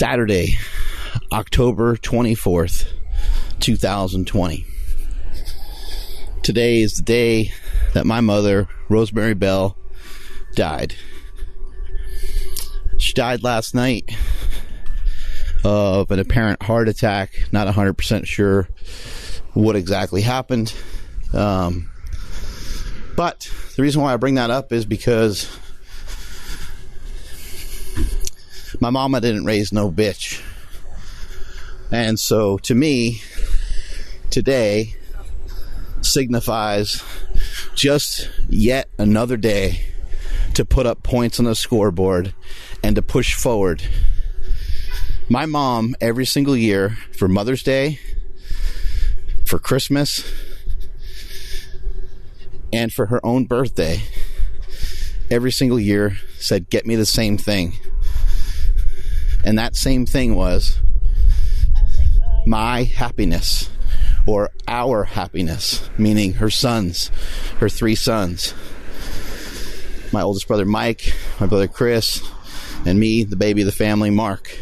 Saturday, October 24th, 2020. Today is the day that my mother, Rosemary Bell, died. She died last night of an apparent heart attack. Not 100% sure what exactly happened. But the reason why I bring that up is because my mama didn't raise no bitch. And so to me, today signifies just yet another day to put up points on the scoreboard and to push forward. My mom, every single year, for Mother's Day, for Christmas, and for her own birthday, every single year said, get me the same thing. And that same thing was my happiness, or our happiness, meaning her sons, her 3 sons. My oldest brother Mike, my brother Chris, and me, the baby of the family, Mark.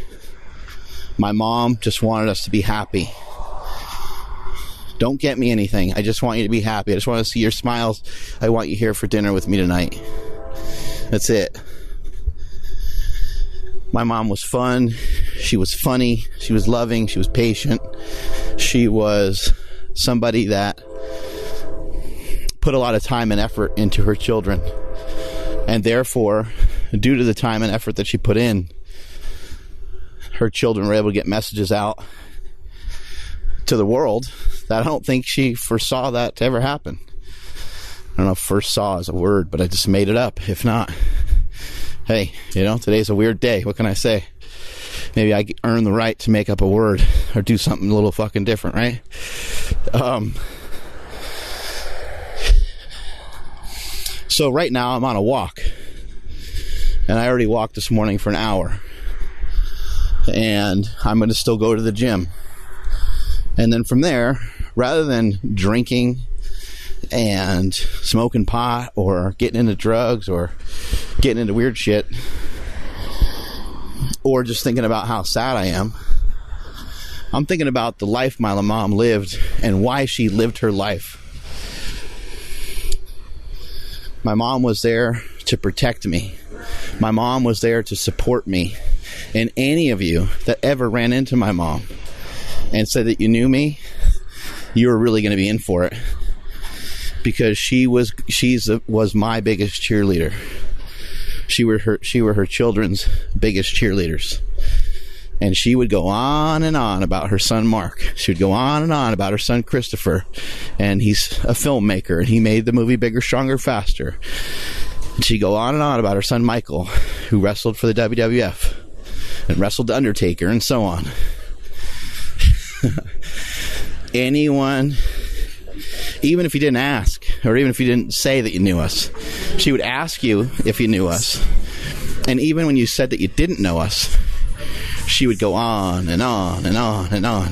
My mom just wanted us to be happy. Don't get me anything. I just want you to be happy. I just want to see your smiles. I want you here for dinner with me tonight. That's it. My mom was fun. She was funny. She was loving. She was patient. She was somebody that put a lot of time and effort into her children. And therefore, due to the time and effort that she put in, her children were able to get messages out to the world that I don't think she foresaw that to ever happen. I don't know if foresaw is a word, but I just made it up. If not, hey, today's a weird day. What can I say? Maybe I earn the right to make up a word or do something a little fucking different, right? So right now I'm on a walk. And I already walked this morning for an hour. And I'm going to still go to the gym. And then from there, rather than drinking and smoking pot or getting into drugs or getting into weird shit, or just thinking about how sad I am, I'm thinking about the life my mom lived and why she lived her life. My mom was there to protect me. My mom was there to support me. And any of you that ever ran into my mom and said that you knew me, you were really going to be in for it. Because she was my biggest cheerleader. She were her children's biggest cheerleaders. And she would go on and on about her son Mark. She would go on and on about her son Christopher. And he's a filmmaker, and he made the movie Bigger, Stronger, Faster. And she'd go on and on about her son Michael, who wrestled for the WWF and wrestled the Undertaker, and so on. Anyone, even if you didn't ask, or even if you didn't say that you knew us, she would ask you if you knew us. And even when you said that you didn't know us, she would go on and on and on and on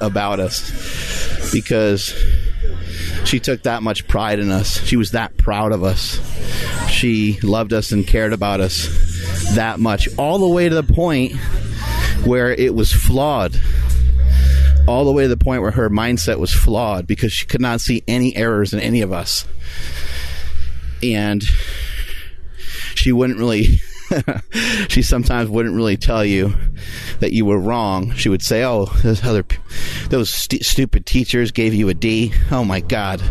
about us, because she took that much pride in us. She was that proud of us. She loved us and cared about us that much, all the way to the point where it was flawed. All the way to the point where her mindset was flawed, because she could not see any errors in any of us. And she wouldn't really she sometimes wouldn't really tell you that you were wrong. She would say, oh, those stupid teachers gave you a D. Oh my God.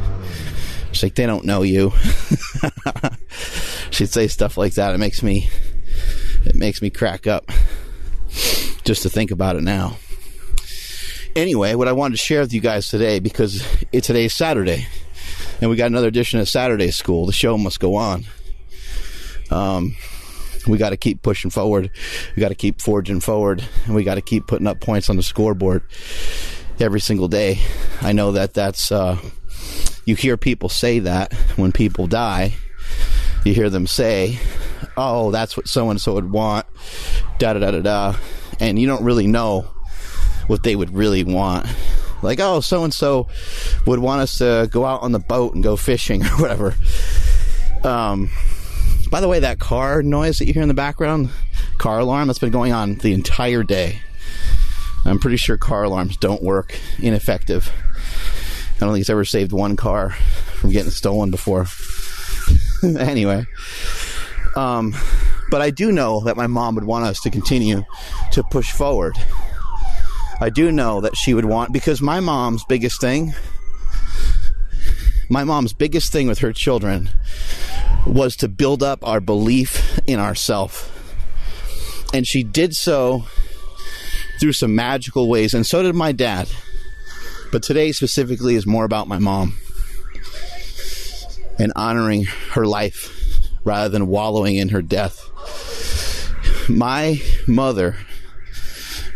She's like, they don't know you. She'd say stuff like that. It makes me crack up just to think about it now. Anyway, what I wanted to share with you guys today, because today's Saturday, and we got another edition of Saturday School. The show must go on. We got to keep pushing forward. We got to keep forging forward, and we got to keep putting up points on the scoreboard every single day. I know that's you hear people say that when people die. You hear them say, oh, that's what so-and-so would want, da-da-da-da-da, and you don't really know what they would really want. Like, oh, so-and-so would want us to go out on the boat and go fishing or whatever. By the way, that car noise that you hear in the background, car alarm that's been going on the entire day. I'm pretty sure car alarms don't work. Ineffective. I don't think it's ever saved one car from getting stolen before. Anyway. But I do know that my mom would want us to continue to push forward. I do know that she would want, because my mom's biggest thing with her children was to build up our belief in ourselves. And she did so through some magical ways, and so did my dad. But today specifically is more about my mom and honoring her life rather than wallowing in her death. My mother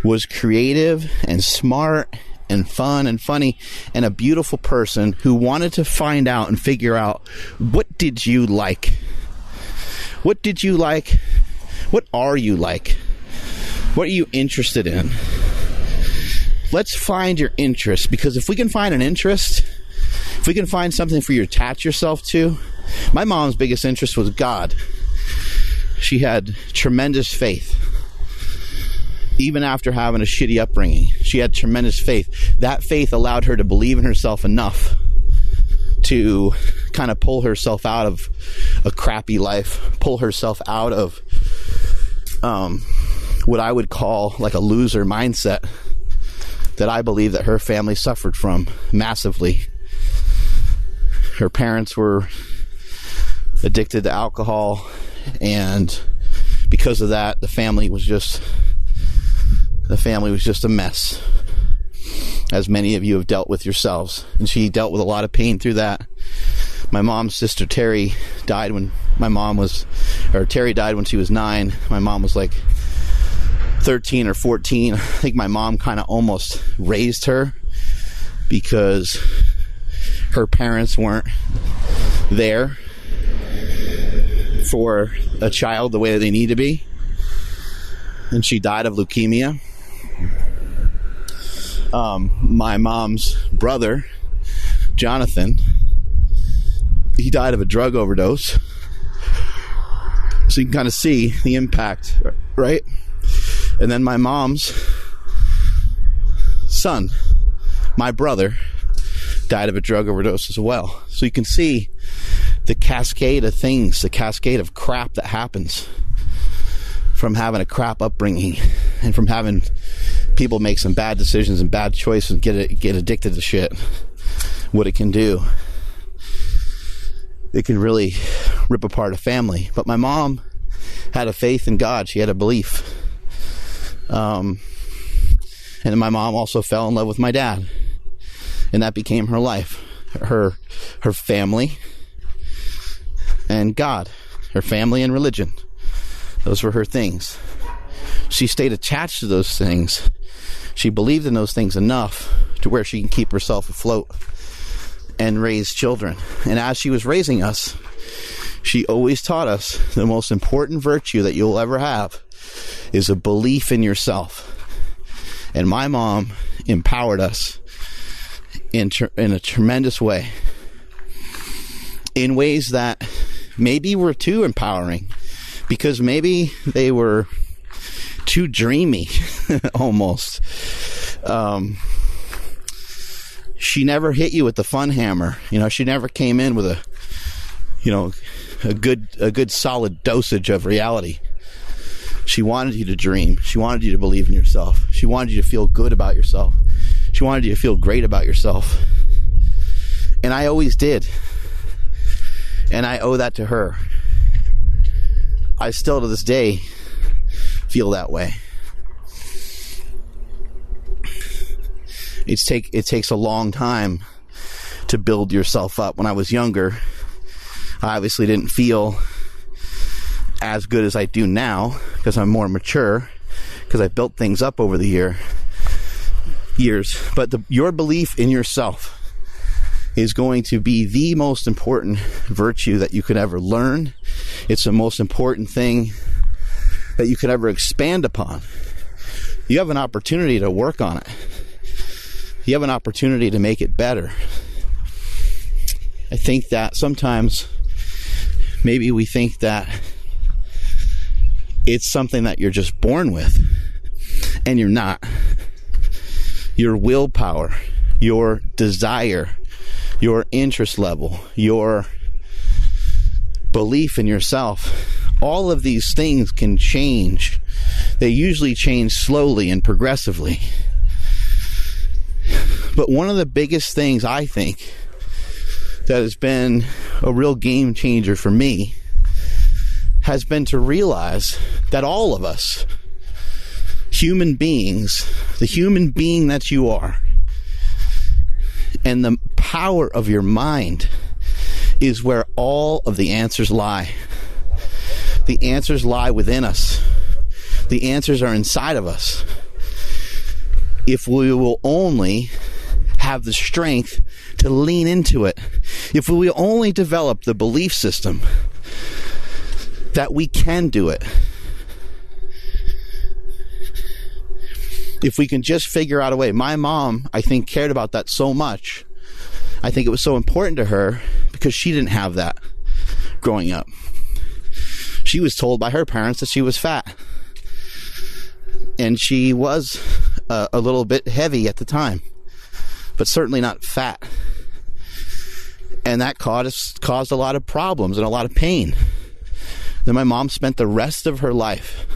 was creative and smart and fun and funny and a beautiful person who wanted to find out and figure out, what did you like? What did you like? What are you like? What are you interested in? Let's find your interest, because if we can find an interest, if we can find something for you to attach yourself to. My mom's biggest interest was God. She had tremendous faith. Even after having a shitty upbringing, she had tremendous faith. That faith allowed her to believe in herself enough to kind of pull herself out of a crappy life, pull herself out of what I would call like a loser mindset that I believe that her family suffered from massively. Her parents were addicted to alcohol, and because of that, the family was just a mess, as many of you have dealt with yourselves. And she dealt with a lot of pain through that. My mom's sister Terry died when Terry died when she was 9. My mom was like 13 or 14. I think my mom kind of almost raised her because her parents weren't there for a child the way that they need to be. And she died of leukemia. My mom's brother, Jonathan, he died of a drug overdose. So you can kind of see the impact, right? And then my mom's son, my brother, died of a drug overdose as well. So you can see the cascade of things, the cascade of crap that happens from having a crap upbringing and from having people make some bad decisions and bad choices and get addicted to shit. What it can do. It can really rip apart a family. But my mom had a faith in God. She had a belief. And my mom also fell in love with my dad. And that became her life. Her family and God. Her family and religion. Those were her things. She stayed attached to those things. She believed in those things enough to where she can keep herself afloat and raise children. And as she was raising us, she always taught us the most important virtue that you'll ever have is a belief in yourself. And my mom empowered us in a tremendous way, in ways that maybe were too empowering, because maybe they were too dreamy almost. She never hit you with the fun hammer. She never came in with a good solid dosage of reality. She wanted you to dream. She wanted you to believe in yourself. She wanted you to feel good about yourself. She wanted you to feel great about yourself. And I always did. And I owe that to her. I still to this day feel that way. It takes a long time to build yourself up. When I was younger, I obviously didn't feel as good as I do now because I'm more mature, because I built things up over the years. But your belief in yourself is going to be the most important virtue that you could ever learn. It's the most important thing that you could ever expand upon. You have an opportunity to work on it. You have an opportunity to make it better. I think that sometimes maybe we think that It's something that you're just born with, and you're not. Your willpower, your desire, your interest level, your belief in yourself, all of these things can change. They usually change slowly and progressively. But one of the biggest things I think that has been a real game changer for me has been to realize that all of us, human beings, the human being that you are, and the power of your mind is where all of the answers lie. The answers lie within us. The answers are inside of us. If we will only have the strength to lean into it, if we will only develop the belief system that we can do it, if we can just figure out a way. My mom, I think, cared about that so much. I think it was so important to her because she didn't have that growing up. She was told by her parents that she was fat. And she was a little bit heavy at the time, but certainly not fat. And that caused a lot of problems and a lot of pain. Then my mom spent the rest of her life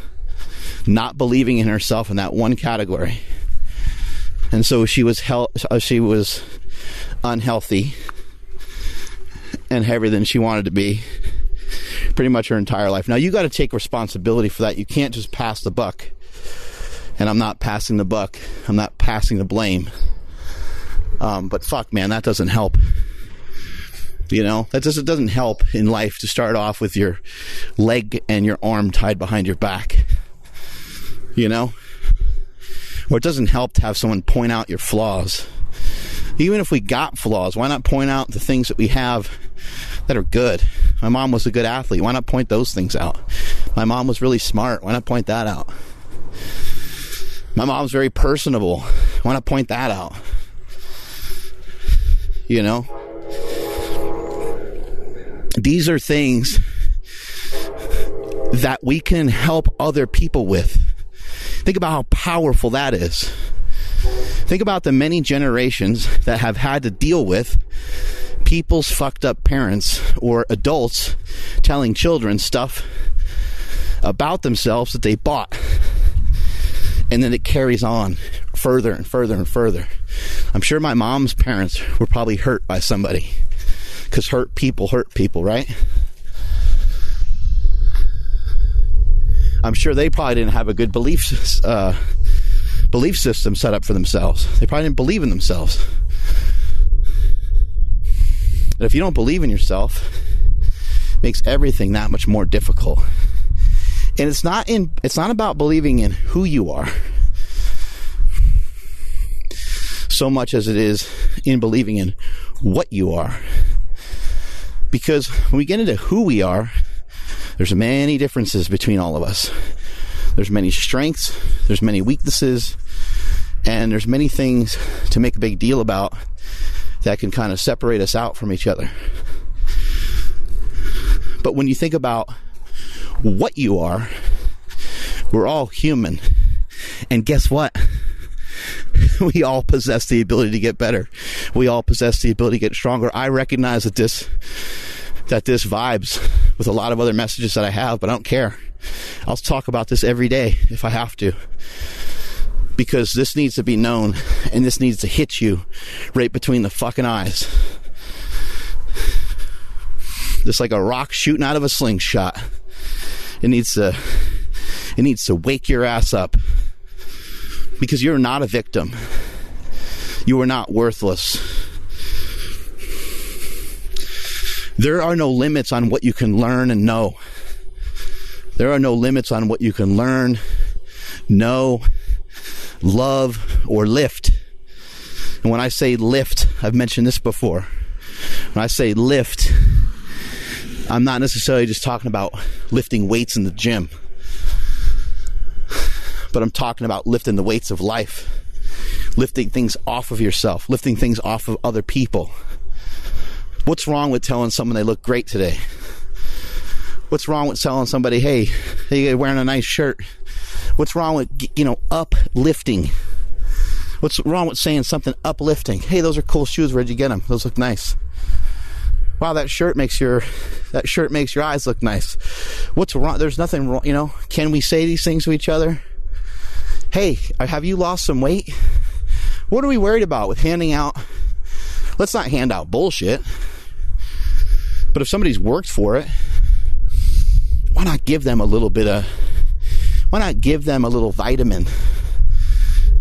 not believing in herself in that one category. And so she was unhealthy and heavier than she wanted to be pretty much her entire life. Now, you got to take responsibility for that. You can't just pass the buck. And I'm not passing the buck. I'm not passing the blame. But fuck, man, that doesn't help. You know, that doesn't help in life to start off with your leg and your arm tied behind your back. You know? Or it doesn't help to have someone point out your flaws. Even if we got flaws, why not point out the things that we have that are good? My mom was a good athlete. Why not point those things out? My mom was really smart. Why not point that out? My mom's very personable. Why not point that out? You know? These are things that we can help other people with. Think about how powerful that is. Think about the many generations that have had to deal with people's fucked up parents or adults telling children stuff about themselves that they bought. And then it carries on further and further and further. I'm sure my mom's parents were probably hurt by somebody. Because hurt people, right? I'm sure they probably didn't have a good belief system set up for themselves. They probably didn't believe in themselves. But if you don't believe in yourself, it makes everything that much more difficult. And it's not about believing in who you are so much as it is in believing in what you are. Because when we get into who we are, there's many differences between all of us. There's many strengths, there's many weaknesses, and there's many things to make a big deal about that can kind of separate us out from each other. But when you think about what you are, we're all human. And guess what? We all possess the ability to get better. We all possess the ability to get stronger. I recognize that this vibes with a lot of other messages that I have, but I don't care. I'll talk about this every day if I have to. Because this needs to be known, and this needs to hit you right between the fucking eyes. Just like a rock shooting out of a slingshot. It needs to wake your ass up. Because you're not a victim. You are not worthless. There are no limits on what you can learn and know. There are no limits on what you can learn, know, love, or lift. And when I say lift, I've mentioned this before. When I say lift, I'm not necessarily just talking about lifting weights in the gym. But I'm talking about lifting the weights of life. Lifting things off of yourself. Lifting things off of other people. What's wrong with telling someone they look great today? What's wrong with telling somebody, hey, you're wearing a nice shirt? What's wrong with, uplifting? What's wrong with saying something uplifting? Hey, those are cool shoes. Where'd you get them? Those look nice. Wow, that shirt makes your eyes look nice. What's wrong? There's nothing wrong, Can we say these things to each other? Hey, have you lost some weight? What are we worried about with handing out? Let's not hand out bullshit. But if somebody's worked for it, why not give them a little vitamin?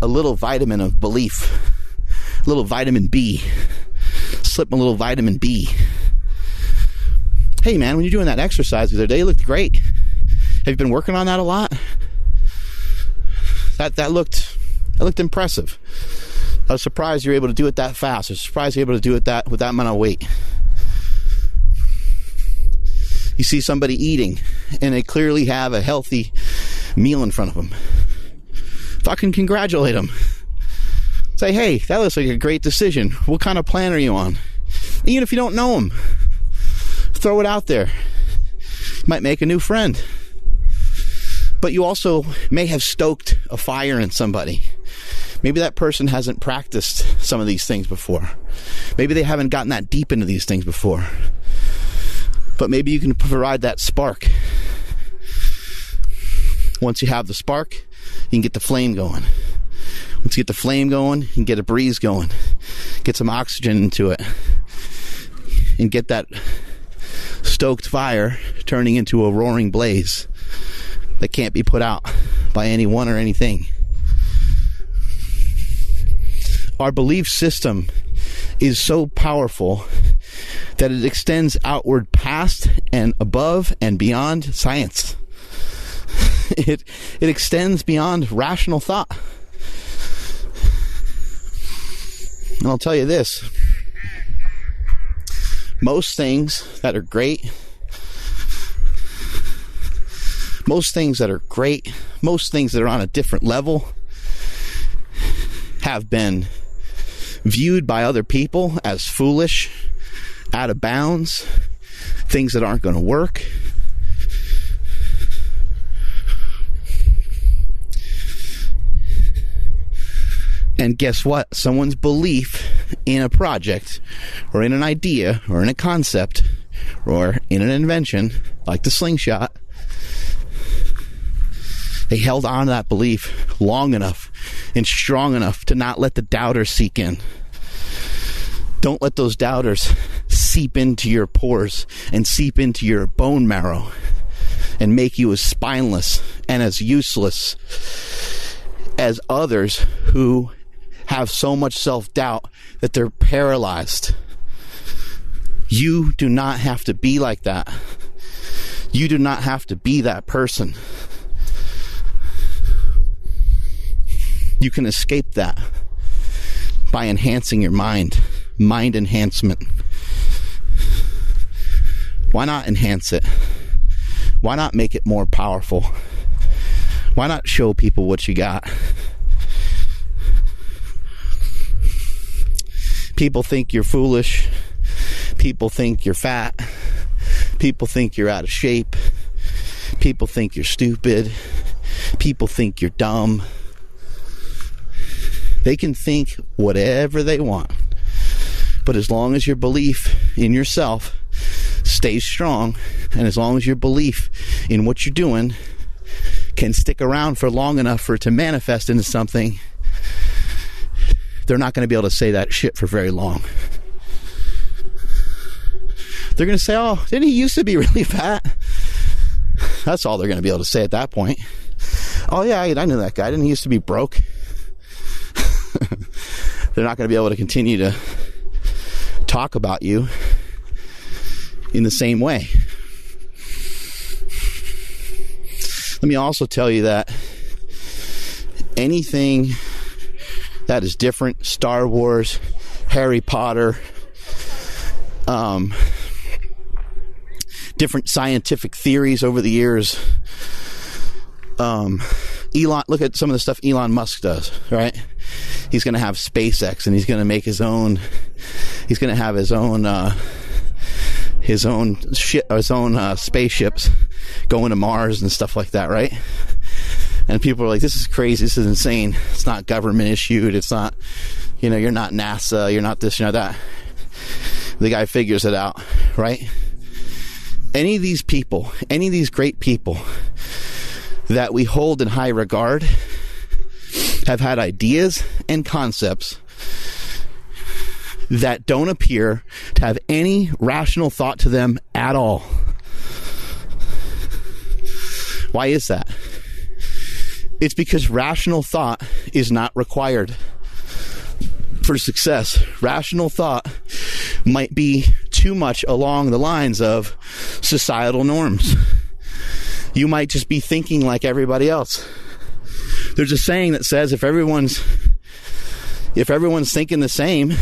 A little vitamin of belief. A little vitamin B. Slip them a little vitamin B. Hey man, when you're doing that exercise the other day, you looked great. Have you been working on that a lot? That looked impressive. I was surprised you were able to do it that fast. I was surprised you were able to do it with that amount of weight. You see somebody eating, and they clearly have a healthy meal in front of them. Fucking congratulate them. Say, hey, that looks like a great decision. What kind of plan are you on? Even if you don't know them, throw it out there. You might make a new friend. But you also may have stoked a fire in somebody. Maybe that person hasn't practiced some of these things before. Maybe they haven't gotten that deep into these things before. But maybe you can provide that spark. Once you have the spark, you can get the flame going. Once you get the flame going, you can get a breeze going. Get some oxygen into it. And get that stoked fire turning into a roaring blaze that can't be put out by anyone or anything. Our belief system is so powerful that it extends outward past and above and beyond science. It extends beyond rational thought. And I'll tell you this. Most things that are great, most things that are on a different level have been viewed by other people as foolish, out of bounds, things that aren't going to work. And guess what? Someone's belief in a project or in an idea or in a concept or in an invention like the slingshot, they held on to that belief long enough and strong enough to not let the doubters seep in. Don't let those doubters seep into your pores and seep into your bone marrow and make you as spineless and as useless as others who have so much self-doubt that they're paralyzed. You do not have to be like that. You do not have to be that person. You can escape that by enhancing your mind. Mind enhancement. Why not enhance it? Why not make it more powerful? Why not show people what you got? People think you're foolish. People think you're fat. People think you're out of shape. People think you're stupid. People think you're dumb. They can think whatever they want. But as long as your belief in yourself stays strong, and as long as your belief in what you're doing can stick around for long enough for it to manifest into something, they're not going to be able to say that shit for very long. They're going to say, oh, didn't he used to be really fat? That's all they're going to be able to say at that point. Oh yeah, I knew that guy. Didn't he used to be broke? They're not going to be able to continue to talk about you in the same way. Let me also tell you that anything that is different, Star Wars, Harry Potter, different scientific theories over the years, look at some of the stuff Elon Musk does, right? He's going to have SpaceX, and he's going to make his own, his own spaceships going to Mars and stuff like that, right? And people are like, this is crazy, this is insane, it's not government issued, it's not, you're not NASA, you're not this, you're not that. The guy figures it out, right? Any of these people, any of these great people that we hold in high regard have had ideas and concepts that don't appear to have any rational thought to them at all. Why is that? It's because rational thought is not required for success. Rational thought might be too much along the lines of societal norms. You might just be thinking like everybody else. There's a saying that says if everyone's thinking the same,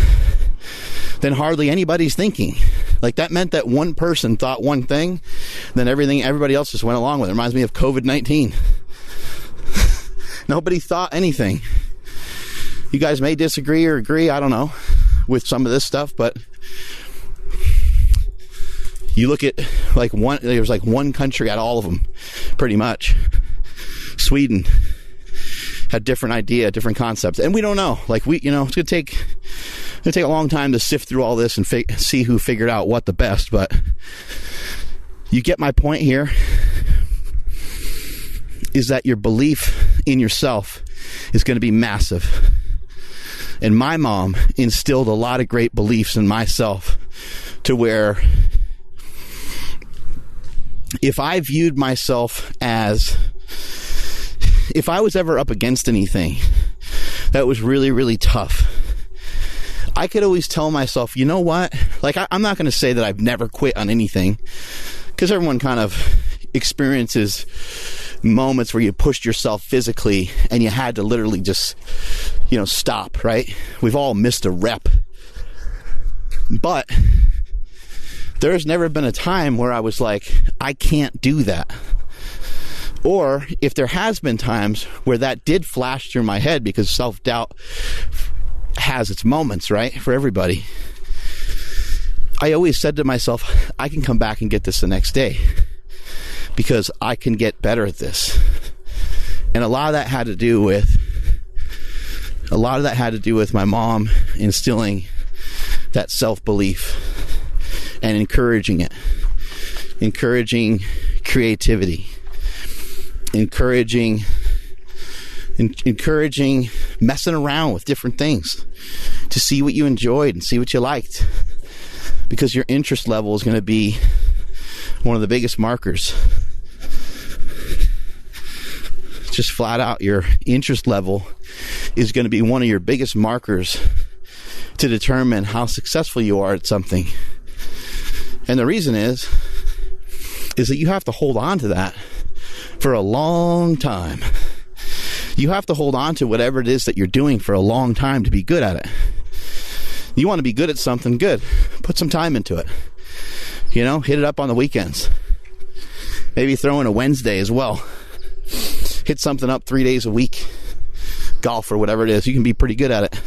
then hardly anybody's thinking. Like, that meant that one person thought one thing, then everybody else just went along with it. It reminds me of COVID-19. Nobody thought anything. You guys may disagree or agree, I don't know, with some of this stuff, but you look at there's one country out of all of them, pretty much. Sweden had different idea, different concepts, and we don't know. It's gonna take a long time to sift through all this and see who figured out what the best. But you get my point here, is that your belief in yourself is going to be massive. And my mom instilled a lot of great beliefs in myself, to where if I viewed myself as, if I was ever up against anything that was really, really tough, I could always tell myself, you know what? I'm not going to say that I've never quit on anything, because everyone kind of experiences moments where you pushed yourself physically and you had to literally just, stop, right? We've all missed a rep. But there's never been a time where I was like, I can't do that. Or if there has been times where that did flash through my head, because self-doubt has its moments, right? For everybody. I always said to myself, I can come back and get this the next day, because I can get better at this. And a lot of that had to do with my mom instilling that self-belief and encouraging creativity, encouraging messing around with different things to see what you enjoyed and see what you liked, because your interest level is going to be one of the biggest markers. Just flat out, your interest level is going to be one of your biggest markers to determine how successful you are at something. And the reason is that you have to hold on to that for a long time. You have to hold on to whatever it is that you're doing for a long time to be good at it. You want to be good at something, good. Put some time into it. Hit it up on the weekends. Maybe throw in a Wednesday as well. Hit something up 3 days a week. Golf or whatever it is. You can be pretty good at it.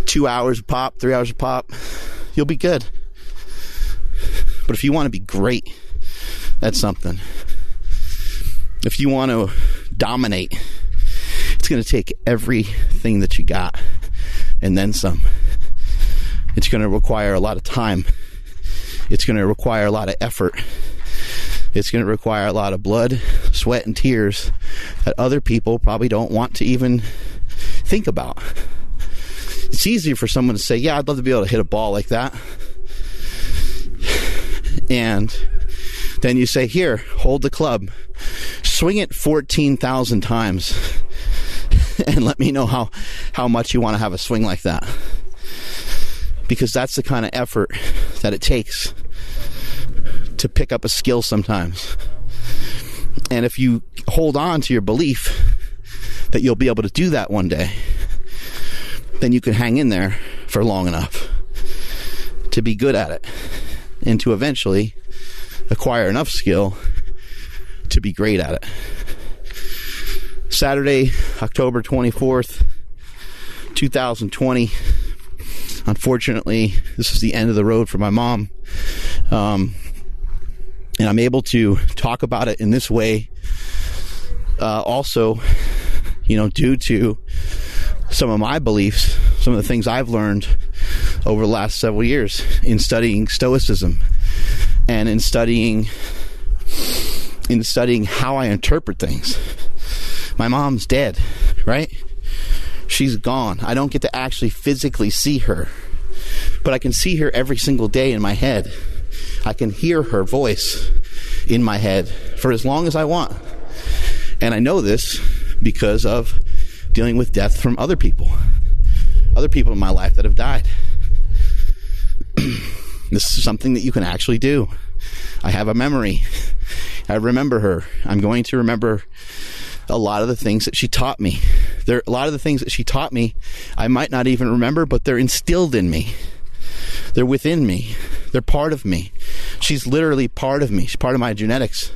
2 hours a pop, 3 hours a pop. You'll be good. But if you want to be great at something, if you want to dominate, it's going to take everything that you got and then some. It's going to require a lot of time. It's going to require a lot of effort. It's going to require a lot of blood, sweat, and tears that other people probably don't want to even think about. It's easy for someone to say, yeah, I'd love to be able to hit a ball like that. And then you say, here, hold the club. Swing it 14,000 times and let me know how much you want to have a swing like that. Because that's the kind of effort that it takes to pick up a skill sometimes. And if you hold on to your belief that you'll be able to do that one day, then you can hang in there for long enough to be good at it and to eventually acquire enough skill to be great at it. Saturday, October 24th, 2020. Unfortunately, this is the end of the road for my mom. And I'm able to talk about it in this way, also, due to some of my beliefs, some of the things I've learned over the last several years in studying Stoicism and in studying how I interpret things. My mom's dead, right? She's gone. I don't get to actually physically see her, but I can see her every single day in my head. I can hear her voice in my head for as long as I want. And I know this because of dealing with death from other people in my life that have died. This is something that you can actually do. I have a memory. I remember her. I'm going to remember a lot of the things that she taught me. A lot of the things that she taught me, I might not even remember, but they're instilled in me. They're within me. They're part of me. She's literally part of me. She's part of my genetics,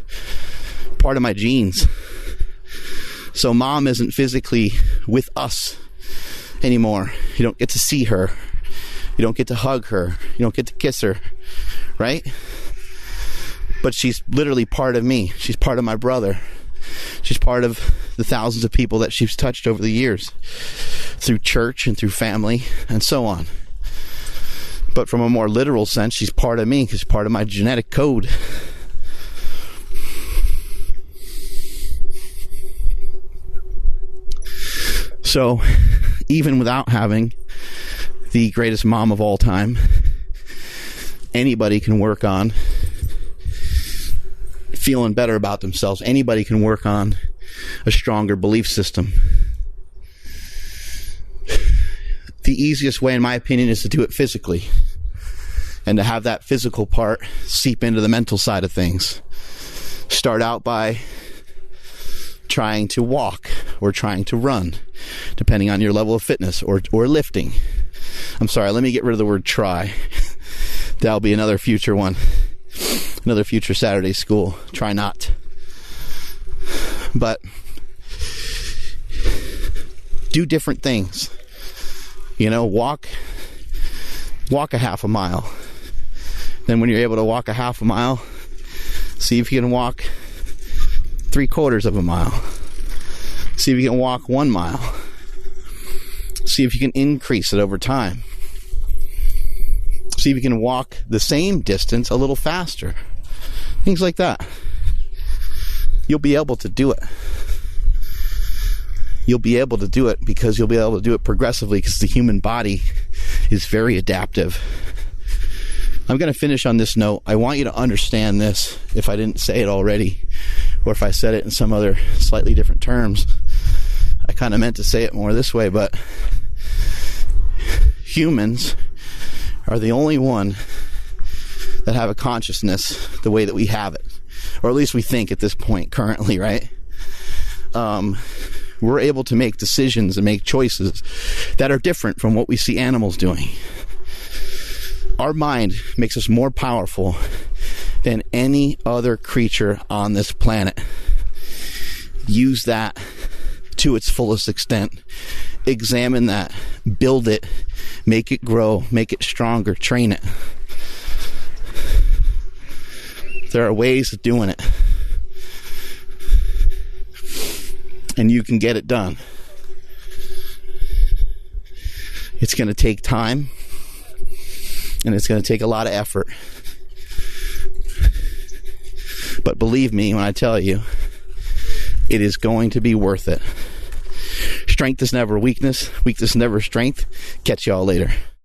part of my genes. So mom isn't physically with us anymore. You don't get to see her. You don't get to hug her. You don't get to kiss her, right? But she's literally part of me. She's part of my brother. She's part of the thousands of people that she's touched over the years through church and through family and so on. But from a more literal sense, she's part of me because she's part of my genetic code. So, even without having the greatest mom of all time, anybody can work on feeling better about themselves. Anybody can work on a stronger belief system. The easiest way, in my opinion, is to do it physically and to have that physical part seep into the mental side of things. Start out by trying to walk or trying to run, depending on your level of fitness, or lifting. I'm sorry, let me get rid of the word try. That'll be another future one. Another future Saturday school. Try not. But do different things. Walk a half a mile. Then when you're able to walk a half a mile, see if you can walk 3/4 of a mile. See if you can walk 1 mile. See if you can increase it over time. See if you can walk the same distance a little faster. Things like that. You'll be able to do it. You'll be able to do it because you'll be able to do it progressively, because the human body is very adaptive. I'm going to finish on this note. I want you to understand this, if I didn't say it already, or if I said it in some other slightly different terms. I kind of meant to say it more this way, but humans are the only one that have a consciousness the way that we have it, or at least we think at this point currently, right? We're able to make decisions and make choices that are different from what we see animals doing. Our mind makes us more powerful than any other creature on this planet. Use that to its fullest extent. Examine that. Build it. Make it grow. Make it stronger. Train it. There are ways of doing it. And you can get it done. It's going to take time. And it's going to take a lot of effort. But believe me when I tell you, it is going to be worth it. Strength is never weakness. Weakness is never strength. Catch y'all later.